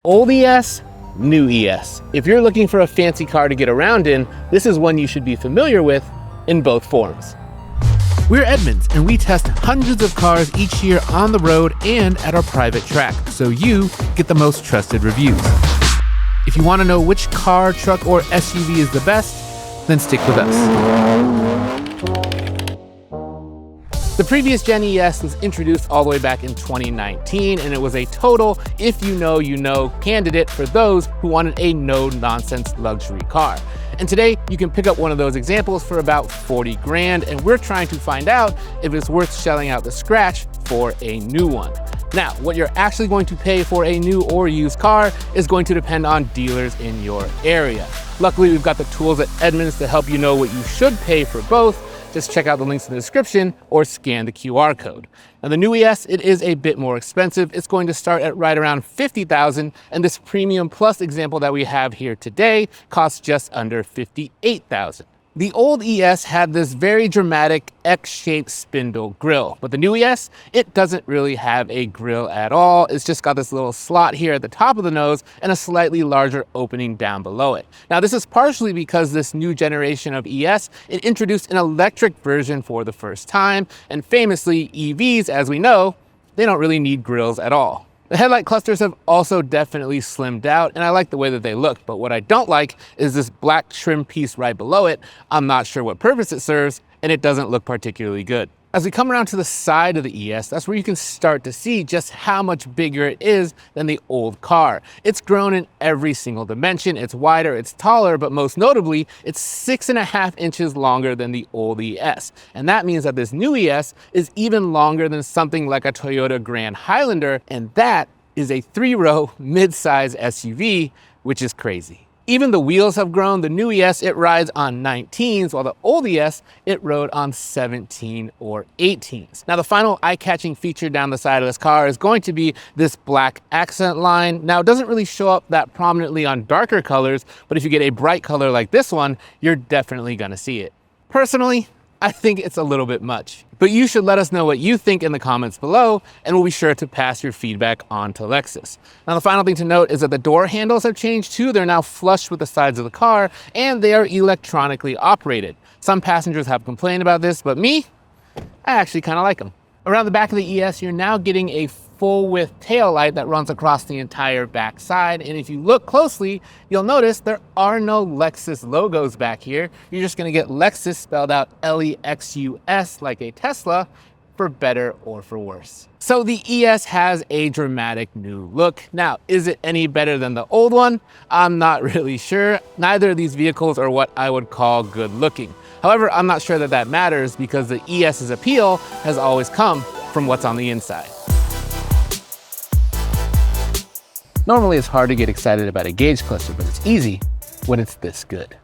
Old ES, new ES. If you're looking for a fancy car to get around in, this is one you should be familiar with in both forms. We're Edmunds, and we test hundreds of cars each year on the road and at our private track, so you get the most trusted reviews. If you want to know which car, truck, or SUV is the best, then stick with us. The previous Gen ES was introduced all the way back in 2019, and it was a total if you know candidate for those who wanted a no-nonsense luxury car. And today you can pick up one of those examples for about 40 grand, and we're trying to find out if it's worth shelling out the scratch for a new one. Now, what you're actually going to pay for a new or used car is going to depend on dealers in your area. Luckily, we've got the tools at Edmunds to help you know what you should pay for both. Just check out the links in the description or scan the QR code. Now the new ES, it is a bit more expensive. It's going to start at right around $50,000, and this Premium Plus example that we have here today costs just under $58,000. The old ES had this very dramatic X-shaped spindle grille, but the new ES, it doesn't really have a grille at all. It's just got this little slot here at the top of the nose and a slightly larger opening down below it. Now this is partially because this new generation of ES, it introduced an electric version for the first time, and famously EVs, as we know, they don't really need grilles at all. The headlight clusters have also definitely slimmed out, and I like the way that they look, but what I don't like is this black trim piece right below it. I'm not sure what purpose it serves, and it doesn't look particularly good. As we come around to the side of the ES, that's where you can start to see just how much bigger it is than the old car. It's grown in every single dimension. It's wider, it's taller, but most notably, it's 6.5 inches longer than the old ES. And that means that this new ES is even longer than something like a Toyota Grand Highlander, and that is a 3-row mid-size SUV, which is crazy. Even the wheels have grown. The new ES, it rides on 19s, while the old ES, it rode on 17 or 18s. Now, the final eye-catching feature down the side of this car is going to be this black accent line. Now, it doesn't really show up that prominently on darker colors, but if you get a bright color like this one, you're definitely gonna see it. Personally, I think it's a little bit much, but you should let us know what you think in the comments below, and we'll be sure to pass your feedback on to Lexus. Now, the final thing to note is that the door handles have changed too. They're now flush with the sides of the car, and they are electronically operated. Some passengers have complained about this, but me, I actually kind of like them. Around the back of the ES, you're now getting a full-width tail light that runs across the entire back side, and if you look closely, you'll notice there are no Lexus logos back here. You're just gonna get Lexus spelled out L-E-X-U-S like a Tesla, for better or for worse. So the ES has a dramatic new look. Now, is it any better than the old one? I'm not really sure. Neither of these vehicles are what I would call good looking. However, I'm not sure that that matters because the ES's appeal has always come from what's on the inside. Normally, it's hard to get excited about a gauge cluster, but it's easy when it's this good.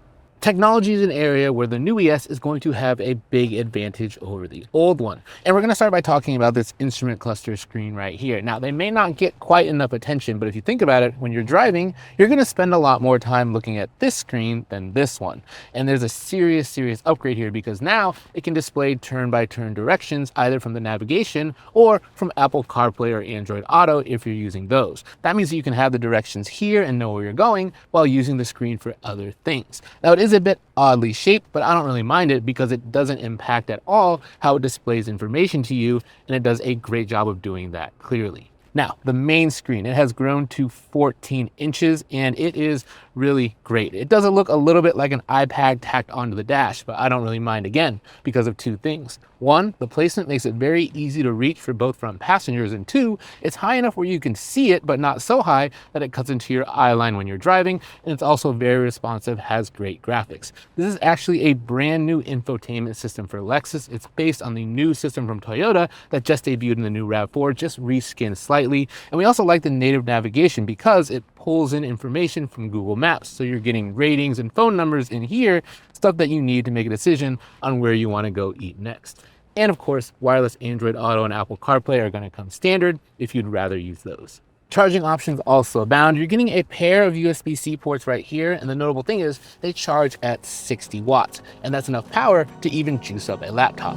Technology is an area where the new ES is going to have a big advantage over the old one. And we're going to start by talking about this instrument cluster screen right here. Now, they may not get quite enough attention, but if you think about it, when you're driving, you're going to spend a lot more time looking at this screen than this one. And there's a serious upgrade here because now it can display turn-by-turn directions either from the navigation or from Apple CarPlay or Android Auto if you're using those. That means that you can have the directions here and know where you're going while using the screen for other things. Now, it is a bit oddly shaped, but I don't really mind it because it doesn't impact at all how it displays information to you, and it does a great job of doing that clearly. Now, the main screen, it has grown to 14 inches, and it is really great. It does look a little bit like an iPad tacked onto the dash, but I don't really mind again because of two things. One, the placement makes it very easy to reach for both front passengers, and two, it's high enough where you can see it, but not so high that it cuts into your eye line when you're driving, and it's also very responsive, has great graphics. This is actually a brand new infotainment system for Lexus. It's based on the new system from Toyota that just debuted in the new RAV4, just reskinned slightly, and we also like the native navigation because it pulls in information from Google Maps. So you're getting ratings and phone numbers in here, stuff that you need to make a decision on where you want to go eat next. And of course, wireless Android Auto and Apple CarPlay are going to come standard if you'd rather use those. Charging options also abound. You're getting a pair of USB-C ports right here, and the notable thing is they charge at 60 watts, and that's enough power to even juice up a laptop.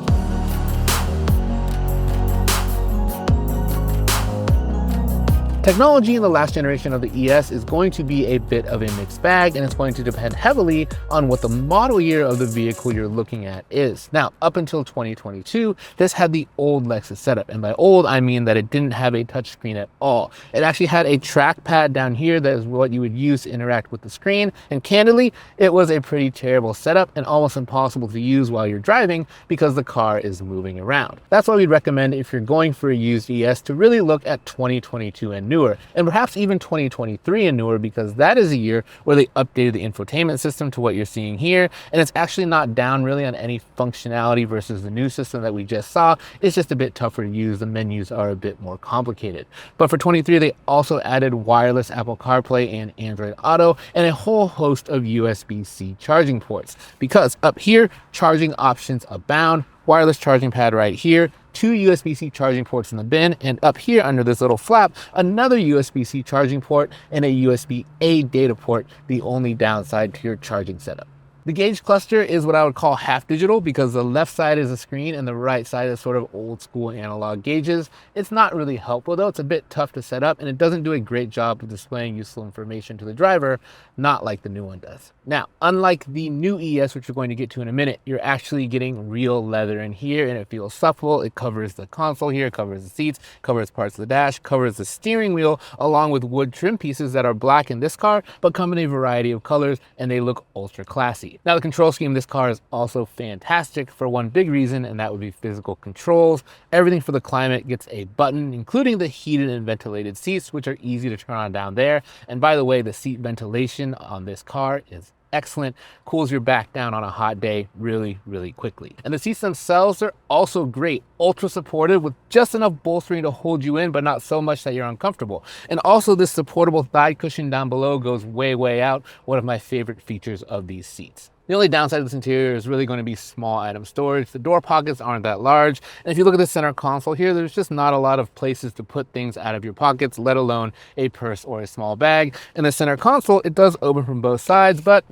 Technology in the last generation of the ES is going to be a bit of a mixed bag, and it's going to depend heavily on what the model year of the vehicle you're looking at is. Now, up until 2022, this had the old Lexus setup, and by old, I mean that it didn't have a touchscreen at all. It actually had a trackpad down here that is what you would use to interact with the screen, and candidly, it was a pretty terrible setup and almost impossible to use while you're driving because the car is moving around. That's why we'd recommend, if you're going for a used ES, to really look at 2022 and newer, and perhaps even 2023 and newer, because that is a year where they updated the infotainment system to what you're seeing here, and it's actually not down really on any functionality versus the new system that we just saw. It's just a bit tougher to use. The menus are a bit more complicated. But for 23, they also added wireless Apple CarPlay and Android Auto, and a whole host of USB-C charging ports, because up here, charging options abound. Wireless charging pad right here, 2 USB-C charging ports in the bin, and up here under this little flap, another USB-C charging port and a USB-A data port, the only downside to your charging setup. The gauge cluster is what I would call half digital, because the left side is a screen and the right side is sort of old school analog gauges. It's not really helpful though. It's a bit tough to set up, and it doesn't do a great job of displaying useful information to the driver, not like the new one does. Now, unlike the new ES, which we're going to get to in a minute, you're actually getting real leather in here, and it feels supple. It covers the console here, covers the seats, covers parts of the dash, covers the steering wheel, along with wood trim pieces that are black in this car, but come in a variety of colors, and they look ultra classy. Now, the control scheme of this car is also fantastic for one big reason, and that would be physical controls. Everything for the climate gets a button, including the heated and ventilated seats, which are easy to turn on down there. And by the way, the seat ventilation on this car is excellent, cools your back down on a hot day really, really quickly. And the seats themselves are also great, ultra supportive with just enough bolstering to hold you in, but not so much that you're uncomfortable. And also this supportable thigh cushion down below goes way, way out, one of my favorite features of these seats. The only downside of this interior is really going to be small item storage. The door pockets aren't that large. And if you look at the center console here, there's just not a lot of places to put things out of your pockets, let alone a purse or a small bag. In the center console, it does open from both sides, but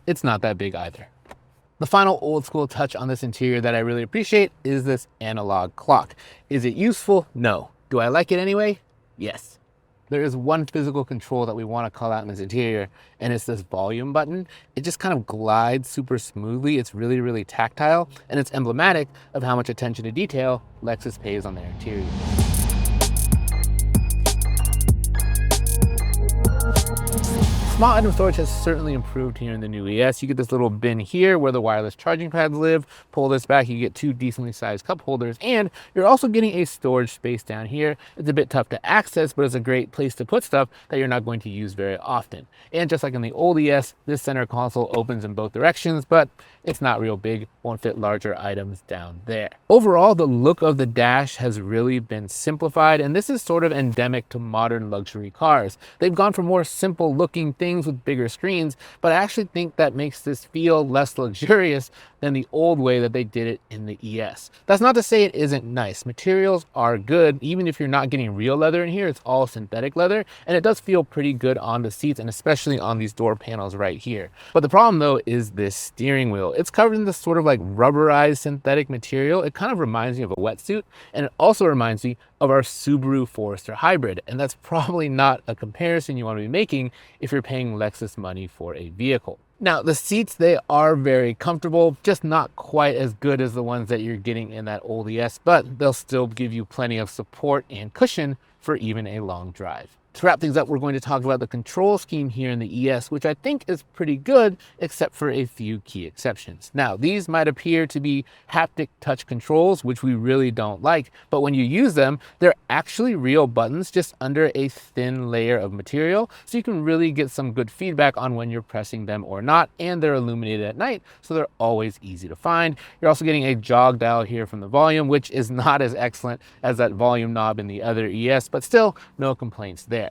it's not that big either. The final old school touch on this interior that I really appreciate is this analog clock. Is it useful? No. Do I like it anyway? Yes. There is one physical control that we want to call out in this interior, and it's this volume button. It just kind of glides super smoothly. It's really, really tactile, and it's emblematic of how much attention to detail Lexus pays on their interior. Small item storage has certainly improved here in the new ES. You get this little bin here where the wireless charging pads live. Pull this back, you get 2 decently sized cup holders, and you're also getting a storage space down here. It's a bit tough to access, but it's a great place to put stuff that you're not going to use very often. And just like in the old ES, this center console opens in both directions, but it's not real big, won't fit larger items down there. Overall, the look of the dash has really been simplified, and this is sort of endemic to modern luxury cars. They've gone for more simple looking things with bigger screens, but I actually think that makes this feel less luxurious than the old way that they did it in the ES. That's not to say it isn't nice. Materials are good. Even if you're not getting real leather in here, it's all synthetic leather, and it does feel pretty good on the seats and especially on these door panels right here. But the problem though is this steering wheel. It's covered in this sort of like rubberized synthetic material. It kind of reminds me of a wetsuit, and it also reminds me of our Subaru Forester Hybrid, and that's probably not a comparison you want to be making if you're paying Lexus money for a vehicle. Now, the seats, they are very comfortable, just not quite as good as the ones that you're getting in that old ES, but they'll still give you plenty of support and cushion for even a long drive. To wrap things up, we're going to talk about the control scheme here in the ES, which I think is pretty good, except for a few key exceptions. Now, these might appear to be haptic touch controls, which we really don't like, but when you use them, they're actually real buttons just under a thin layer of material, so you can really get some good feedback on when you're pressing them or not, and they're illuminated at night, so they're always easy to find. You're also getting a jog dial here from the volume, which is not as excellent as that volume knob in the other ES, but still no complaints there.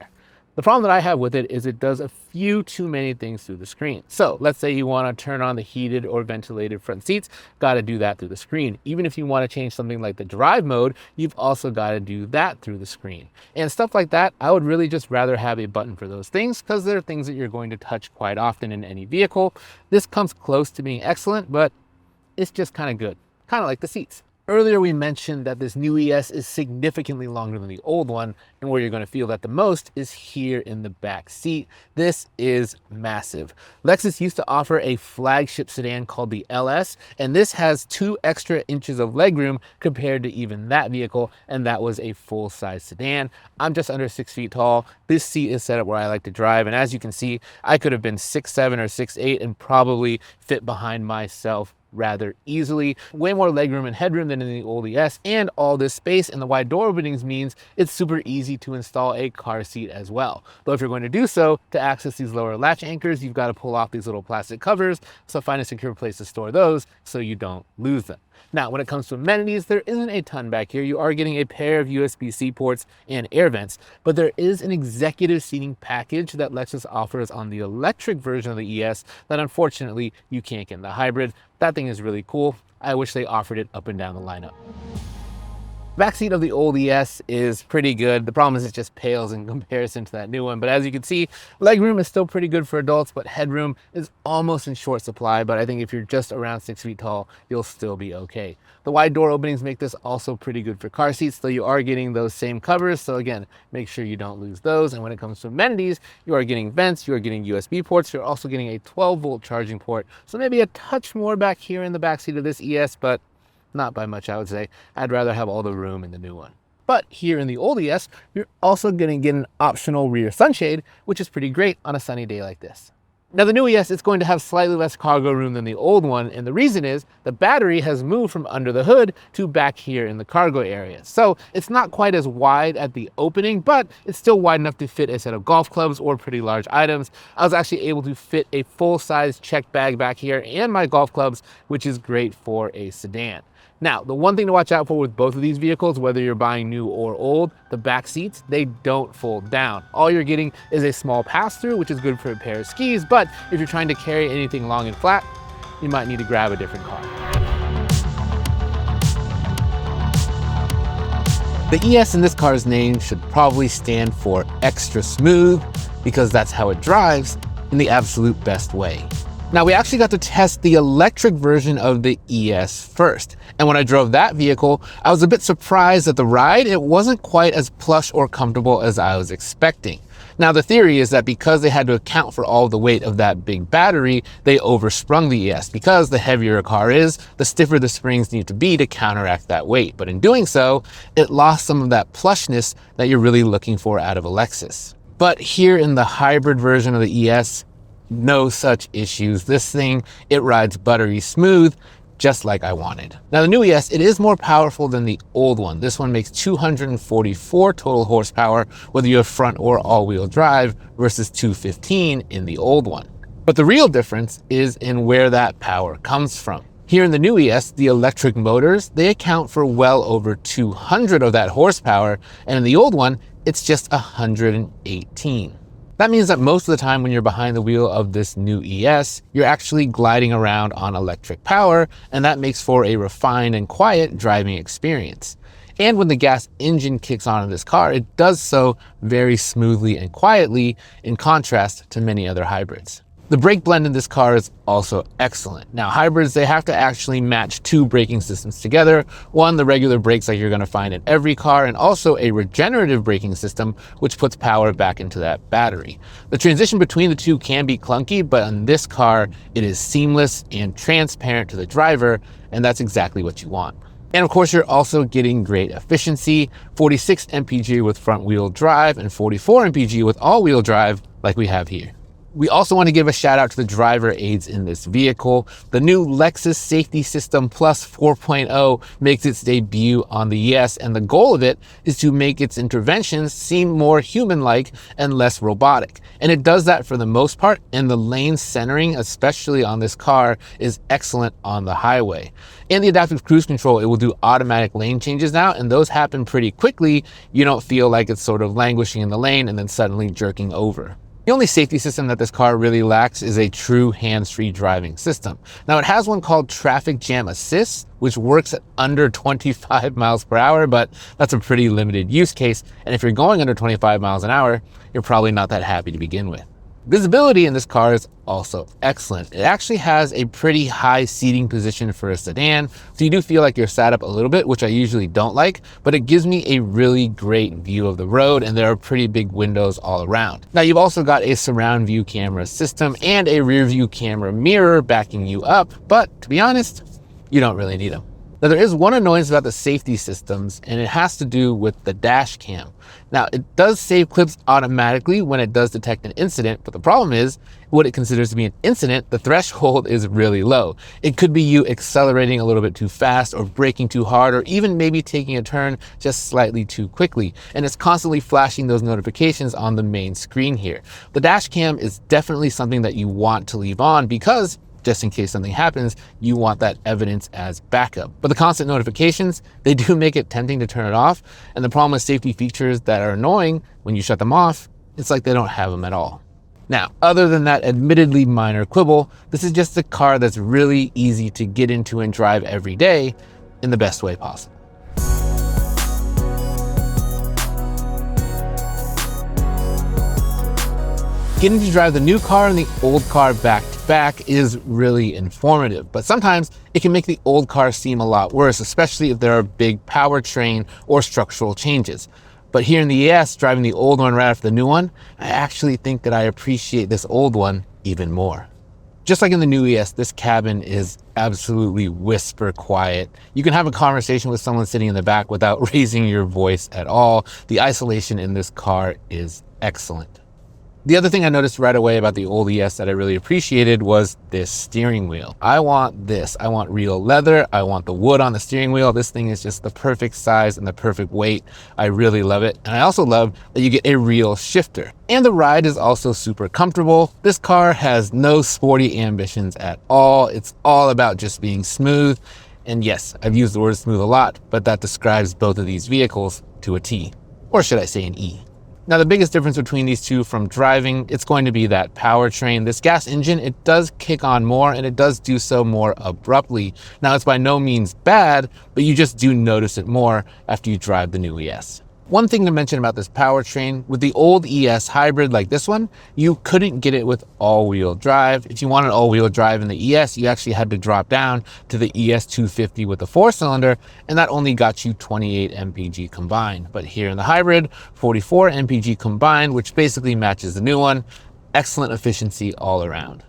The problem that I have with it is it does a few too many things through the screen. So let's say you want to turn on the heated or ventilated front seats, got to do that through the screen. Even if you want to change something like the drive mode, you've also got to do that through the screen. And stuff like that, I would really just rather have a button for those things, because they're things that you're going to touch quite often in any vehicle. This comes close to being excellent, but it's just kind of good, kind of like the seats. Earlier we mentioned that this new ES is significantly longer than the old one, And where you're going to feel that the most is here in the back seat. This is massive. Lexus used to offer a flagship sedan called the LS, and this has 2 extra inches of legroom compared to even that vehicle, and that was a full-size sedan. I'm just under 6 feet tall. This seat is set up where I like to drive, and as you can see, I could have been 6'7" or 6'8" and probably fit behind myself rather easily. Way more legroom and headroom than in the old ES, and all this space and the wide door openings means it's super easy to install a car seat as well. Though if you're going to do so, to access these lower latch anchors, you've got to pull off these little plastic covers, so find a secure place to store those so you don't lose them. Now, when it comes to amenities, there isn't a ton back here. You are getting a pair of USB-C ports and air vents, but there is an executive seating package that Lexus offers on the electric version of the ES that unfortunately you can't get in the hybrid. That thing is really cool. I wish they offered it up and down the lineup. Backseat of the old ES is pretty good. The problem is it just pales in comparison to that new one. But as you can see, legroom is still pretty good for adults, but headroom is almost in short supply. But I think if you're just around 6 feet tall, you'll still be okay. The wide door openings make this also pretty good for car seats, though you are getting those same covers. So again, make sure you don't lose those. And when it comes to amenities, you are getting vents, you are getting USB ports, you're also getting a 12-volt charging port. So maybe a touch more back here in the backseat of this ES, but not by much, I would say. I'd rather have all the room in the new one. But here in the old ES, you're also going to get an optional rear sunshade, which is pretty great on a sunny day like this. Now the new ES is going to have slightly less cargo room than the old one, and the reason is the battery has moved from under the hood to back here in the cargo area. So it's not quite as wide at the opening, but it's still wide enough to fit a set of golf clubs or pretty large items. I was actually able to fit a full-size checked bag back here and my golf clubs, which is great for a sedan. Now, the one thing to watch out for with both of these vehicles, whether you're buying new or old, the back seats, they don't fold down. All you're getting is a small pass-through, which is good for a pair of skis, but if you're trying to carry anything long and flat, you might need to grab a different car. The ES in this car's name should probably stand for extra smooth, because that's how it drives in the absolute best way. Now, we actually got to test the electric version of the ES first. And when I drove that vehicle, I was a bit surprised that the ride, it wasn't quite as plush or comfortable as I was expecting. Now, the theory is that because they had to account for all the weight of that big battery, they oversprung the ES. Because the heavier a car is, the stiffer the springs need to be to counteract that weight. But in doing so, it lost some of that plushness that you're really looking for out of a Lexus. But here in the hybrid version of the ES, no such issues. This thing, it rides buttery smooth, just like I wanted. Now the new ES, it is more powerful than the old one. This one makes 244 total horsepower, whether you have front or all-wheel drive, versus 215 in the old one. But the real difference is in where that power comes from. Here in the new ES, the electric motors, they account for well over 200 of that horsepower, and in the old one, it's just 118. That means that most of the time when you're behind the wheel of this new ES, you're actually gliding around on electric power, and that makes for a refined and quiet driving experience. And when the gas engine kicks on in this car, it does so very smoothly and quietly, in contrast to many other hybrids. The brake blend in this car is also excellent. Now, hybrids, they have to actually match 2 braking systems together. One, the regular brakes like you're gonna find in every car, and also a regenerative braking system, which puts power back into that battery. The transition between the two can be clunky, but on this car, it is seamless and transparent to the driver, and that's exactly what you want. And of course, you're also getting great efficiency, 46 mpg with front wheel drive and 44 mpg with all-wheel drive like we have here. We also want to give a shout out to the driver aids in this vehicle. The new Lexus Safety System Plus 4.0 makes its debut on the ES, and the goal of it is to make its interventions seem more human-like and less robotic. And it does that for the most part, and the lane centering, especially on this car, is excellent on the highway. And the adaptive cruise control, it will do automatic lane changes now, and those happen pretty quickly. You don't feel like it's sort of languishing in the lane and then suddenly jerking over. The only safety system that this car really lacks is a true hands-free driving system. Now, it has one called Traffic Jam Assist, which works at under 25 miles per hour, but that's a pretty limited use case. And if you're going under 25 miles an hour, you're probably not that happy to begin with. Visibility in this car is also excellent. It actually has a pretty high seating position for a sedan, so you do feel like you're sat up a little bit, which I usually don't like, but it gives me a really great view of the road, and there are pretty big windows all around. Now, you've also got a surround view camera system and a rear view camera mirror backing you up, but to be honest, you don't really need them. Now, there is one annoyance about the safety systems, and it has to do with the dash cam. Now, it does save clips automatically when it does detect an incident, but the problem is, what it considers to be an incident, the threshold is really low. It could be you accelerating a little bit too fast, or braking too hard, or even maybe taking a turn just slightly too quickly. And it's constantly flashing those notifications on the main screen here. The dash cam is definitely something that you want to leave on because just in case something happens, you want that evidence as backup. But the constant notifications, they do make it tempting to turn it off. And the problem with safety features that are annoying when you shut them off, it's like they don't have them at all. Now, other than that admittedly minor quibble, this is just a car that's really easy to get into and drive every day in the best way possible. Getting to drive the new car and the old car back to back is really informative, but sometimes it can make the old car seem a lot worse, especially if there are big powertrain or structural changes. But here in the ES, driving the old one right after the new one, I actually think that I appreciate this old one even more. Just like in the new ES, this cabin is absolutely whisper quiet. You can have a conversation with someone sitting in the back without raising your voice at all. The isolation in this car is excellent. The other thing I noticed right away about the old ES that I really appreciated was this steering wheel. I want this. I want real leather. I want the wood on the steering wheel. This thing is just the perfect size and the perfect weight. I really love it. And I also love that you get a real shifter. And the ride is also super comfortable. This car has no sporty ambitions at all. It's all about just being smooth. And yes, I've used the word smooth a lot, but that describes both of these vehicles to a T. Or should I say an E? Now, the biggest difference between these two from driving, it's going to be that powertrain. This gas engine, it does kick on more, and it does do so more abruptly. Now, it's by no means bad, but you just do notice it more after you drive the new ES. One thing to mention about this powertrain, with the old ES Hybrid like this one, you couldn't get it with all-wheel drive. If you wanted all-wheel drive in the ES, you actually had to drop down to the ES 250 with the 4-cylinder, and that only got you 28 mpg combined. But here in the Hybrid, 44 mpg combined, which basically matches the new one. Excellent efficiency all around.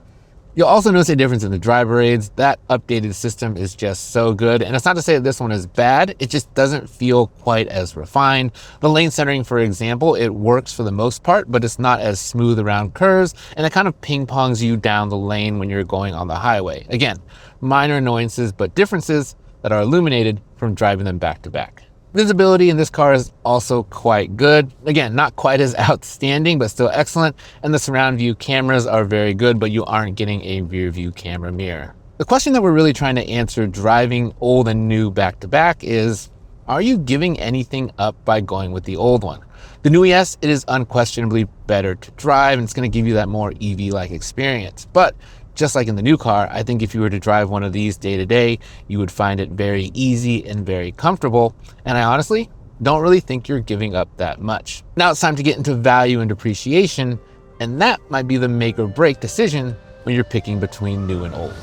You'll also notice a difference in the driver aids. That updated system is just so good. And it's not to say that this one is bad, it just doesn't feel quite as refined. The lane centering, for example, it works for the most part, but it's not as smooth around curves, and it kind of ping-pongs you down the lane when you're going on the highway. Again, minor annoyances, but differences that are illuminated from driving them back to back. Visibility in this car is also quite good. Again, not quite as outstanding, but still excellent. And the surround view cameras are very good, but you aren't getting a rear view camera mirror. The question that we're really trying to answer driving old and new back to back is, are you giving anything up by going with the old one? The new ES, it is unquestionably better to drive, and it's going to give you that more EV-like experience. But just like in the new car, I think if you were to drive one of these day to day, you would find it very easy and very comfortable. And I honestly don't really think you're giving up that much. Now it's time to get into value and depreciation, and that might be the make or break decision when you're picking between new and old.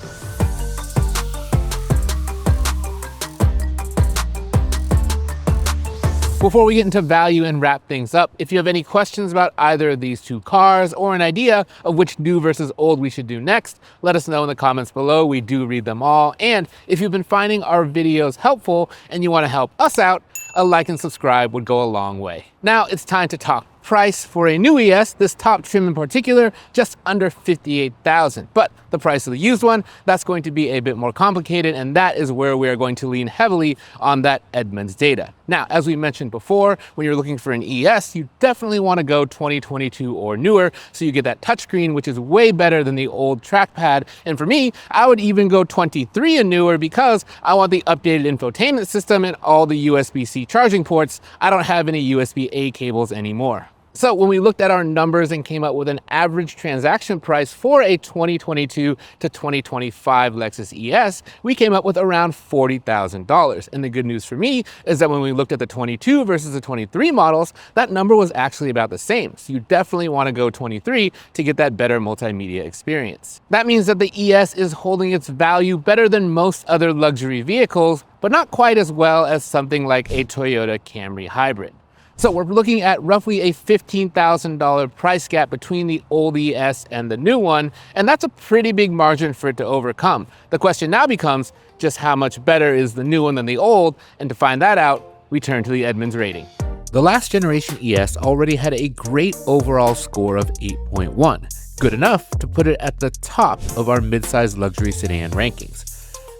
Before we get into value and wrap things up, if you have any questions about either of these two cars or an idea of which new versus old we should do next, let us know in the comments below. We do read them all. And if you've been finding our videos helpful and you want to help us out, a like and subscribe would go a long way. Now it's time to talk price for a new ES, this top trim in particular, just under $58,000. But the price of the used one, that's going to be a bit more complicated, and that is where we are going to lean heavily on that Edmunds data. Now, as we mentioned before, when you're looking for an ES, you definitely want to go 2022 or newer, so you get that touchscreen, which is way better than the old trackpad. And for me, I would even go 23 and newer because I want the updated infotainment system and all the USB-C charging ports. I don't have any USB-A cables anymore. So when we looked at our numbers and came up with an average transaction price for a 2022 to 2025 Lexus ES, we came up with around $40,000. And the good news for me is that when we looked at the 22 versus the 23 models, that number was actually about the same. So you definitely want to go 23 to get that better multimedia experience. That means that the ES is holding its value better than most other luxury vehicles, but not quite as well as something like a Toyota Camry Hybrid. So we're looking at roughly a $15,000 price gap between the old ES and the new one, and that's a pretty big margin for it to overcome. The question now becomes just how much better is the new one than the old, and to find that out, we turn to the Edmunds rating. The last generation ES already had a great overall score of 8.1, good enough to put it at the top of our midsize luxury sedan rankings.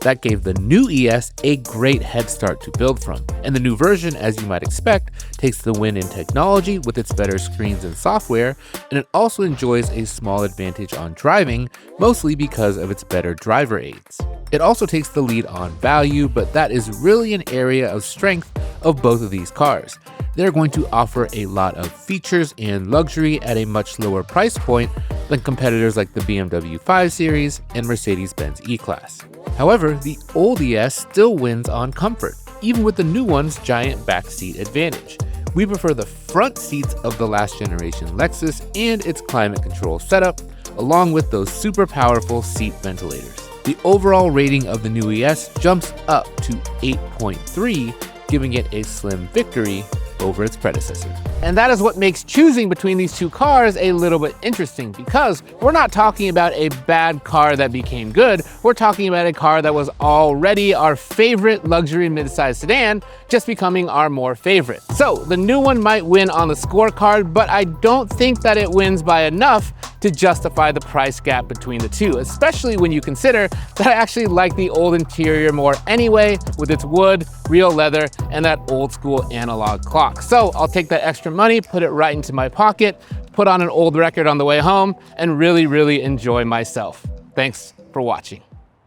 That gave the new ES a great head start to build from, and the new version, as you might expect, takes the win in technology with its better screens and software, and it also enjoys a small advantage on driving, mostly because of its better driver aids. It also takes the lead on value, but that is really an area of strength of both of these cars. They're going to offer a lot of features and luxury at a much lower price point than competitors like the BMW 5 Series and Mercedes-Benz E-Class. However, the old ES still wins on comfort, even with the new one's giant backseat advantage. We prefer the front seats of the last generation Lexus and its climate control setup, along with those super powerful seat ventilators. The overall rating of the new ES jumps up to 8.3, giving it a slim victory over its predecessor. And that is what makes choosing between these two cars a little bit interesting, because we're not talking about a bad car that became good, we're talking about a car that was already our favorite luxury midsize sedan, just becoming our more favorite. So the new one might win on the scorecard, but I don't think that it wins by enough to justify the price gap between the two, especially when you consider that I actually like the old interior more anyway, with its wood, real leather, and that old school analog clock. So I'll take that extra money, put it right into my pocket, put on an old record on the way home, and really enjoy myself. Thanks for watching.